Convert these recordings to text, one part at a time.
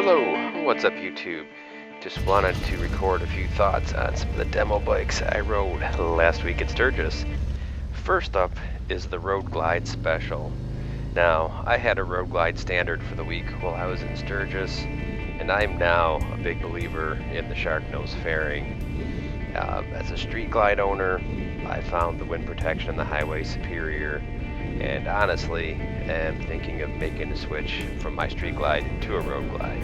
Hello, what's up YouTube? Just wanted to record a few thoughts on some of the demo bikes I rode last week at Sturgis. First up is the Road Glide Special. Now, I had a Road Glide Standard for the week while I was in Sturgis, and I'm now a big believer in the Shark nose fairing. As a street glide owner, I found the wind protection on the highway superior, and honestly am thinking of making a switch from my street glide to a road glide.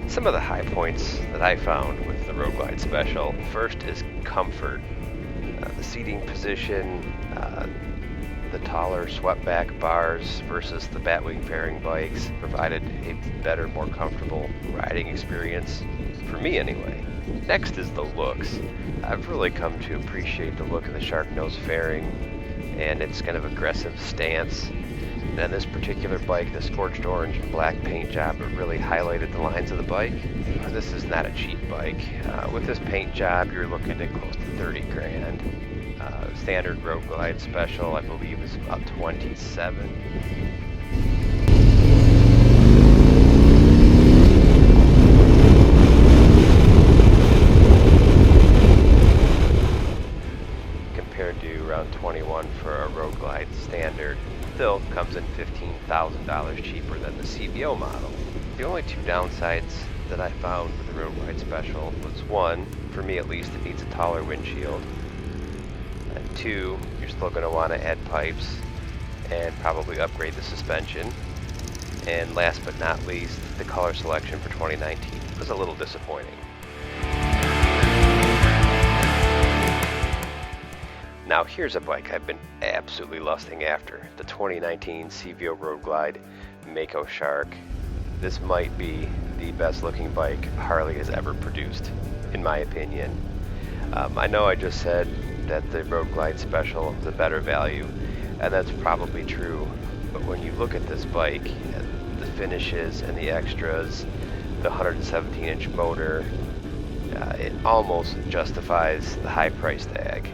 Some of the high points that I found with the Road Glide Special, first is comfort. The seating position, the taller swept back bars versus the Batwing fairing bikes provided a better, more comfortable riding experience, for me anyway. Next is the looks. I've really come to appreciate the look of the Shark nose fairing and its kind of aggressive stance. And this particular bike, the scorched orange and black paint job, it really highlighted the lines of the bike. This is not a cheap bike. With this paint job, you're looking at close to 30 grand. Standard Road Glide Special, I believe, is about 27. Compared to around 21 for a Road Glide Standard. Still comes in $15,000 cheaper than the CVO model. The only two downsides that I found with the Road Glide Special was one, for me at least, it needs a taller windshield. And two, you're still going to want to add pipes and probably upgrade the suspension. And last but not least, the color selection for 2019 was a little disappointing. Now here's a bike I've been absolutely lusting after, the 2019 CVO Road Glide Mako Shark. This might be the best looking bike Harley has ever produced, in my opinion. I know I just said that the Road Glide Special is a better value, and that's probably true, but when you look at this bike, the finishes and the extras, the 117-inch motor, it almost justifies the high price tag.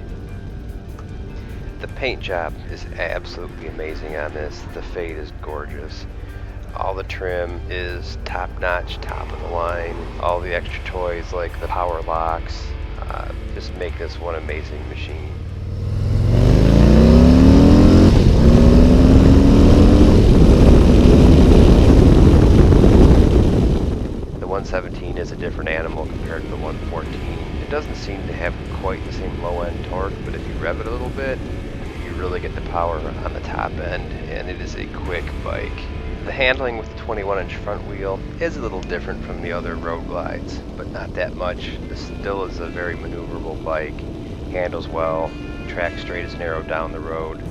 The paint job is absolutely amazing on this. The fade is gorgeous. All the trim is top-notch, top of the line. All the extra toys like the power locks just make this one amazing machine. The 117 is a different animal compared to the 114. It doesn't seem to have quite the same low-end torque, but if you rev it a little bit, you really get the power on the top end, and it is a quick bike. The handling with the 21-inch front wheel is a little different from the other Road Glides, but not that much. This still is a very maneuverable bike, handles well, track straight is narrowed down the road.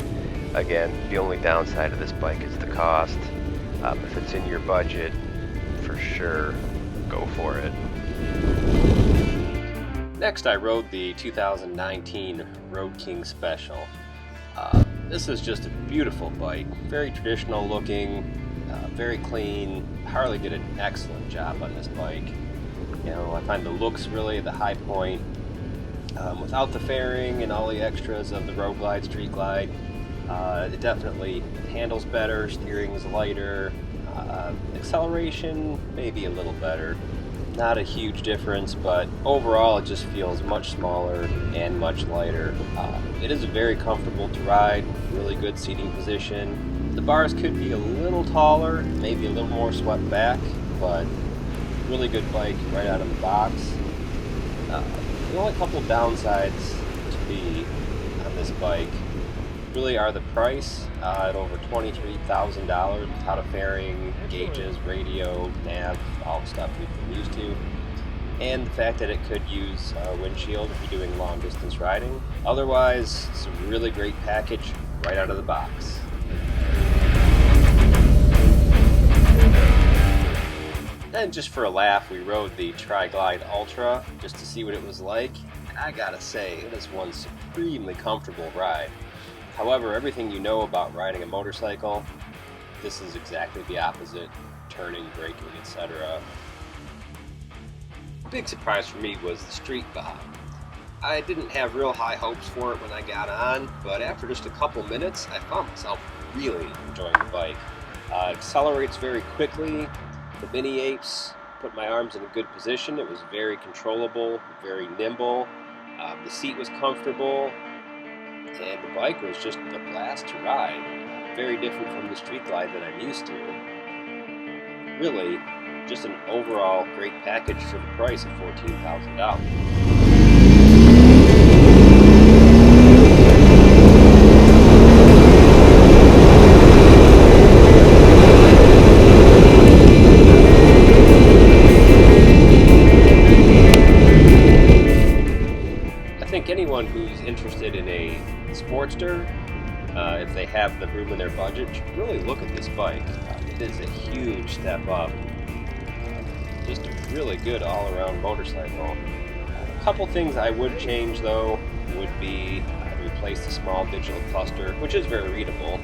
Again, the only downside of this bike is the cost. If it's in your budget, for sure, go for it. Next, I rode the 2019 Road King Special. This is just a beautiful bike, very traditional looking, very clean. Harley did an excellent job on this bike. You know, I find the looks really the high point. Without the fairing and all the extras of the Road Glide, Street Glide, it definitely handles better, steering is lighter, acceleration maybe a little better. Not a huge difference, but overall it just feels much smaller and much lighter. It is very comfortable to ride, really good seating position. The bars could be a little taller, maybe a little more swept back, but really good bike right out of the box. The only couple downsides to be on this bike really are the price at over $23,000 without a fairing, gauges, radio, nav, all the stuff we've been used to, and the fact that it could use a windshield if you're doing long distance riding. Otherwise, it's a really great package right out of the box. Then just for a laugh, we rode the Tri-Glide Ultra just to see what it was like, and I gotta say, it is one supremely comfortable ride. However, everything you know about riding a motorcycle, this is exactly the opposite. Turning, braking, etc. Big surprise for me was the Street Bob. I didn't have real high hopes for it when I got on, but after just a couple minutes, I found myself really enjoying the bike. Accelerates very quickly. The mini apes put my arms in a good position. It was very controllable, very nimble. The seat was comfortable, and the bike was just a blast to ride. Very different from the Street Glide that I'm used to. Really, just an overall great package for the price of $14,000. I think anyone who's interested in a Sportster, if they have the room in their budget, should really look at this bike. It is a huge step up. Just a really good all-around motorcycle. A couple things I would change though would be replace the small digital cluster, which is very readable,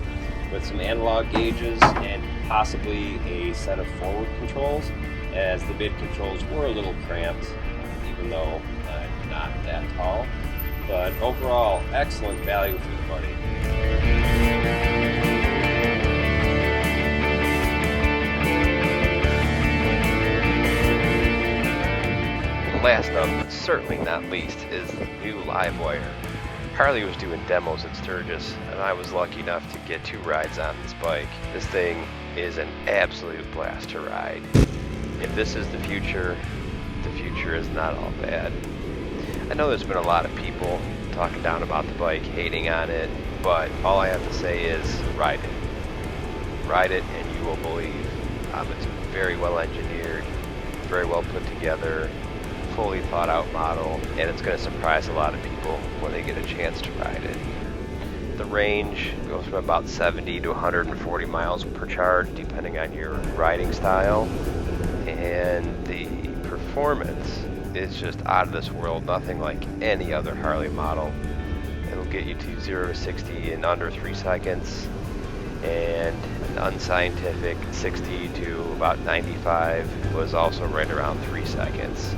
with some analog gauges and possibly a set of forward controls, as the mid controls were a little cramped, even though I'm not that tall. But overall, excellent value for the money. Last up, but certainly not least, is the new Livewire. Harley was doing demos at Sturgis, and I was lucky enough to get 2 rides on this bike. This thing is an absolute blast to ride. If this is the future is not all bad. I know there's been a lot of people talking down about the bike, hating on it, but all I have to say is ride it. Ride it and you will believe. It's very well engineered, very well put together, fully thought out model, and it's going to surprise a lot of people when they get a chance to ride it. The range goes from about 70 to 140 miles per charge depending on your riding style, and the performance is just out of this world, nothing like any other Harley model. It'll get you to 0 to 60 in under 3 seconds, and an unscientific 60 to about 95 was also right around 3 seconds.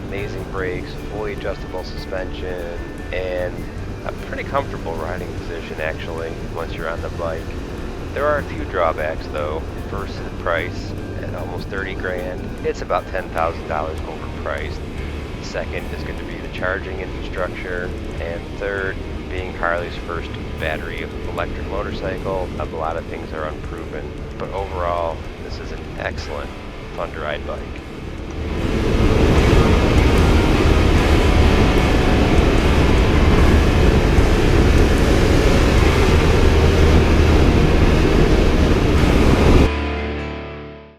Amazing brakes, fully adjustable suspension, and a pretty comfortable riding position actually once you're on the bike. There are a few drawbacks though. First, the price at almost 30 grand. It's about $10,000 overpriced. Second is going to be the charging infrastructure, and third, being Harley's first battery electric motorcycle, a lot of things are unproven. But overall, this is an excellent, fun to ride bike.